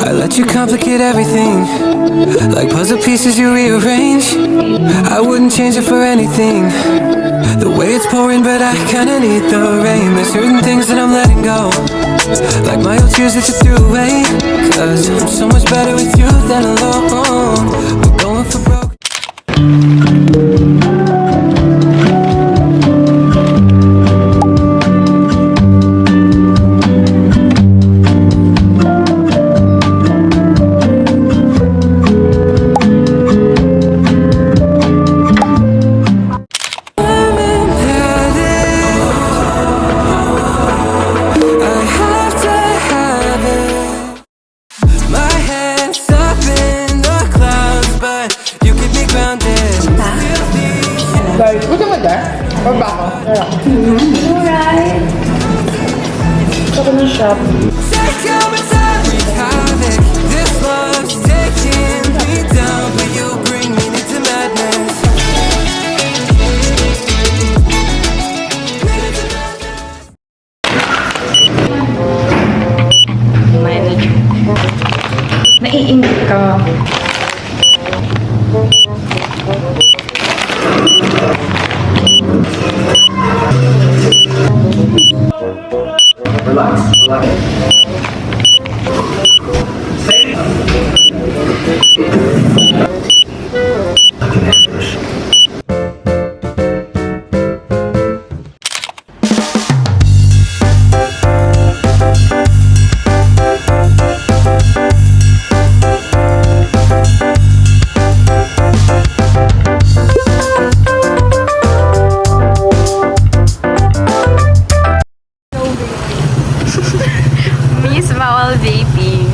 I let you complicate everything, like puzzle pieces you rearrange. I wouldn't change it for anything, the way it's pouring, but I kinda need the rain. There's certain things that I'm letting go, like my old tears that you threw away. Cause I'm so much better with you than alone. We're going for broke. Guys, gusto mo dyan? Or ba ako? Alright. Gusto ko ng shop. Naiingit ka. Relax, relax. Bawal vaping.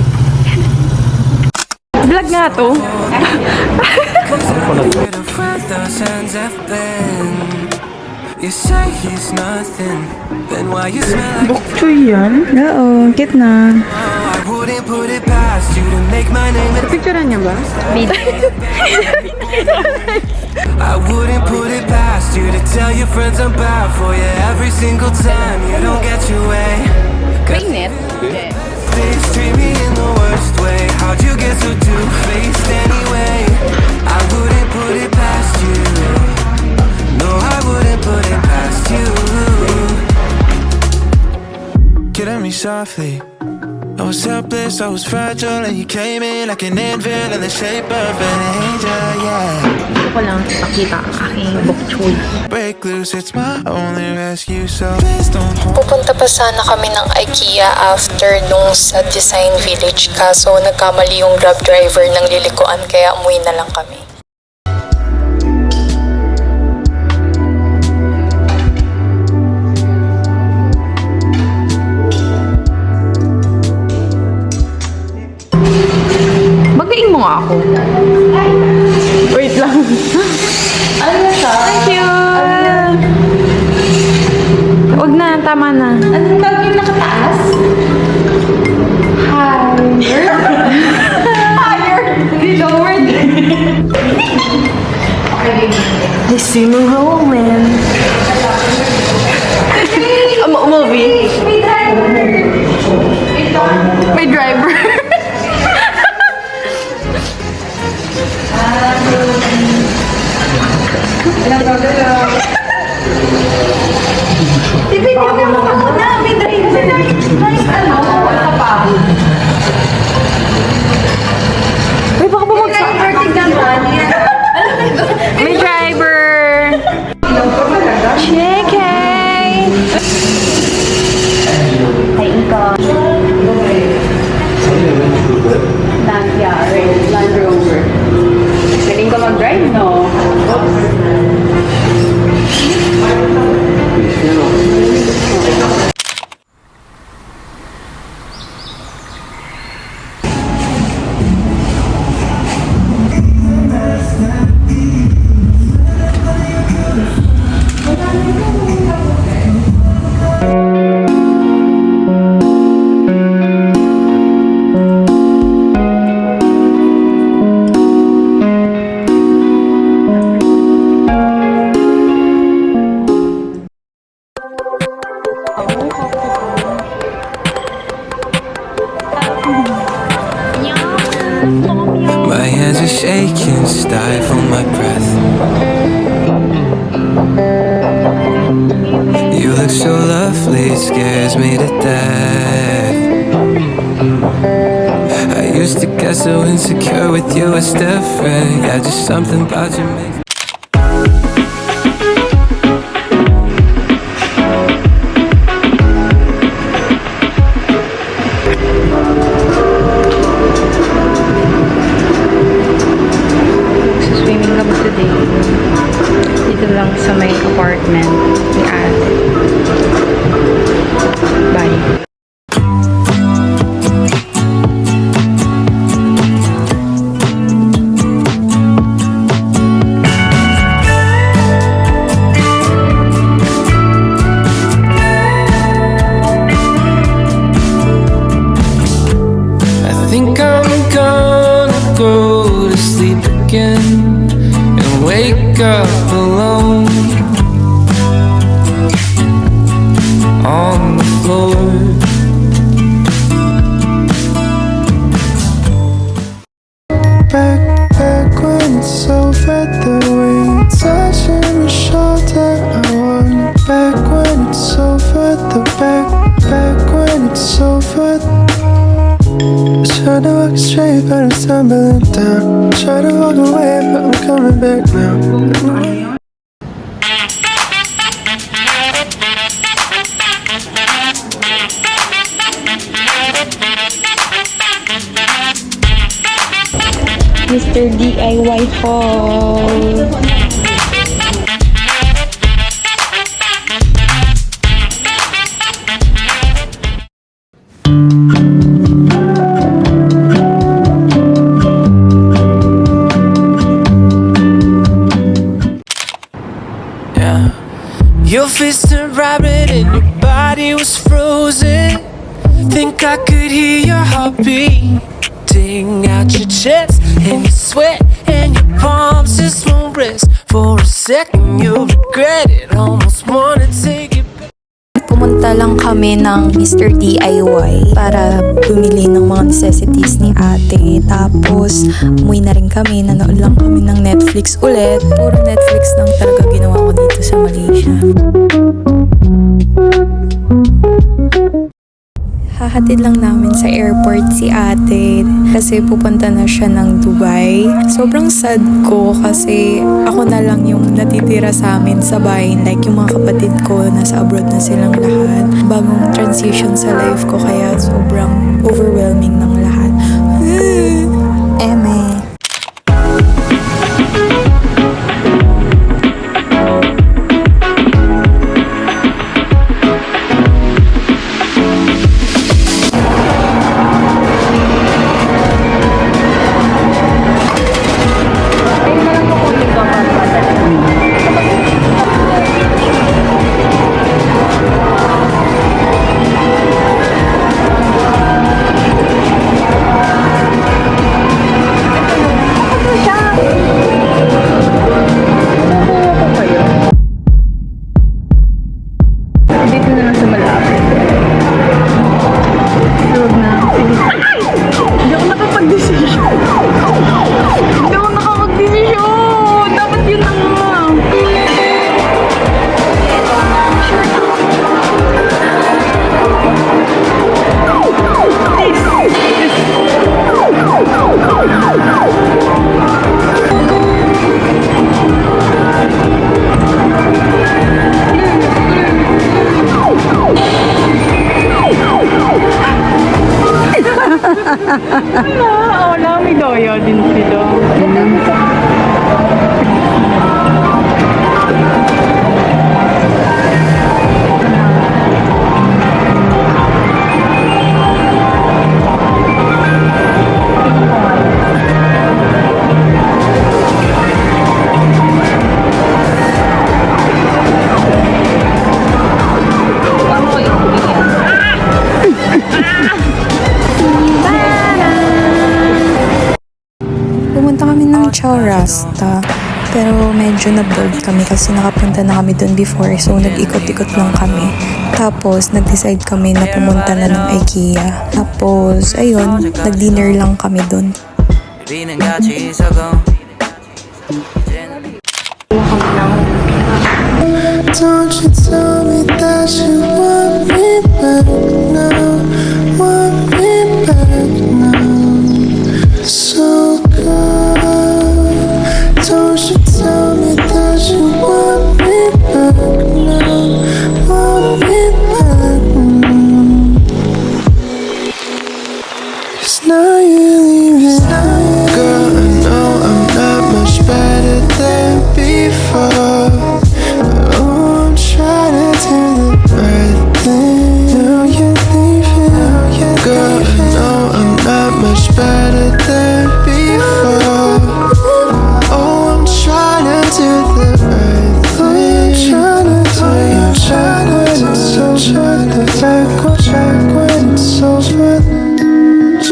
Vlog nga to. Bokchoy yan? Oo, kit na. Picturean niya ba? I wouldn't put it past you to tell your friends I'm bad for you every single time you don't get your way. Mainit? They treat me in the worst way. How'd you get so two-faced anyway? I wouldn't put it past you. No, I wouldn't put it past you. Killing me softly. I was helpless, I was fragile, and you came in like an anvil in the shape of an angel, yeah. Gusto ko lang pakita ang aking bokchoy. Break loose, it's my only rescue, so please don't hold. Pupunta pa sana kami ng IKEA after nung sa Design Village, kaso nagkamali yung grab driver ng lilikuan kaya umuwi na lang kami. Bagayin mo nga ako. Wait lang. Ano siya? Thank you! Huwag na, tama na. Anong tawag yung nakataas? Higher? Higher? Lower? Okay. The summer woman. Movie. May driver. May driver. Dipindi mo ako na. May driver. Nice ano? Kapahod. Uy, baka bumagsak. Driver, tignan mo. May driver. Chicken. Ay, ikaw. Land Rover. Galing ka mag-drive, no? shaking, stifle my breath. You look so lovely, it scares me to death. I used to get so insecure with you, it's different. Yeah, just something about you makes Swimming kami today. Dito lang sa may apartment ni ate. Bye. I think I'm gonna go to sleep again and wake up alone on the floor. Back when it's over, the way you touch my shoulder, I want it. Back when it's over, the back when it's over. Try to walk straight, but I'm stumbling down. Try to walk away, but I'm coming back now. Mr. DIY haul. Yeah. Your face turned bright red and your body was frozen. Think I could hear your heartbeat out your chest, and your sweat and your palms just won't rest. For a second you'll regret it, almost wanna take it back. Pumunta lang kami ng Mr. DIY para bumili ng mga necessities ni ate. Tapos, umuwi na rin kami. Nanood lang kami ng Netflix ulit. Puro Netflix lang talaga ginawa ko dito sa Malaysia. Hahatid lang namin sa airport si ate kasi pupunta na siya ng Dubai. Sobrang sad ko kasi ako na lang yung natitira sa amin sa bahay. Like yung mga kapatid ko nasa abroad na silang lahat. Bagong transition sa life ko kaya sobrang overwhelming ng lahat. Eme. Wala, may daya din sila. Shara, pero medyo na-bored kami kasi nakapunta na kami dun before, so nag-ikot-ikot lang kami. Tapos nag-decide kami na pumunta na ng IKEA. Tapos ayun, nag-dinner lang kami dun. 우리는 같이 있었고 Don't you tell me that you want me back now, want me back now, so good. Don't you tell me that you want me back now, want me back now. 'Cause now you're leaving. Girl, I know I'm not much better than before. I'm trying to do the right thing. Now you're leaving. Girl, I know I'm not much better than before. Oh, I'm trying to do the right thing. I'm trying to do back when it's over.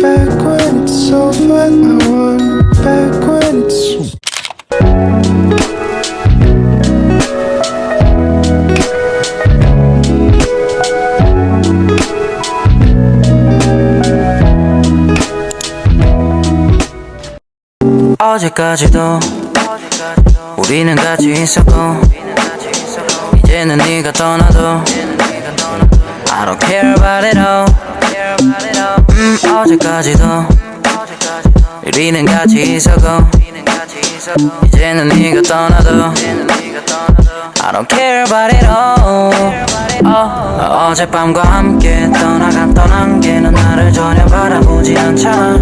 Back when it's over. I want back when it's over. 어제까지도 우리는 같이 있었고 이제는 네가 떠나도 I don't care about it all. 어제까지도 우리는 같이 있었고 이제는 네가 떠나도 I don't care about it all. 어젯밤과 함께 떠난 게 넌 나를 전혀 바라보지 않잖아.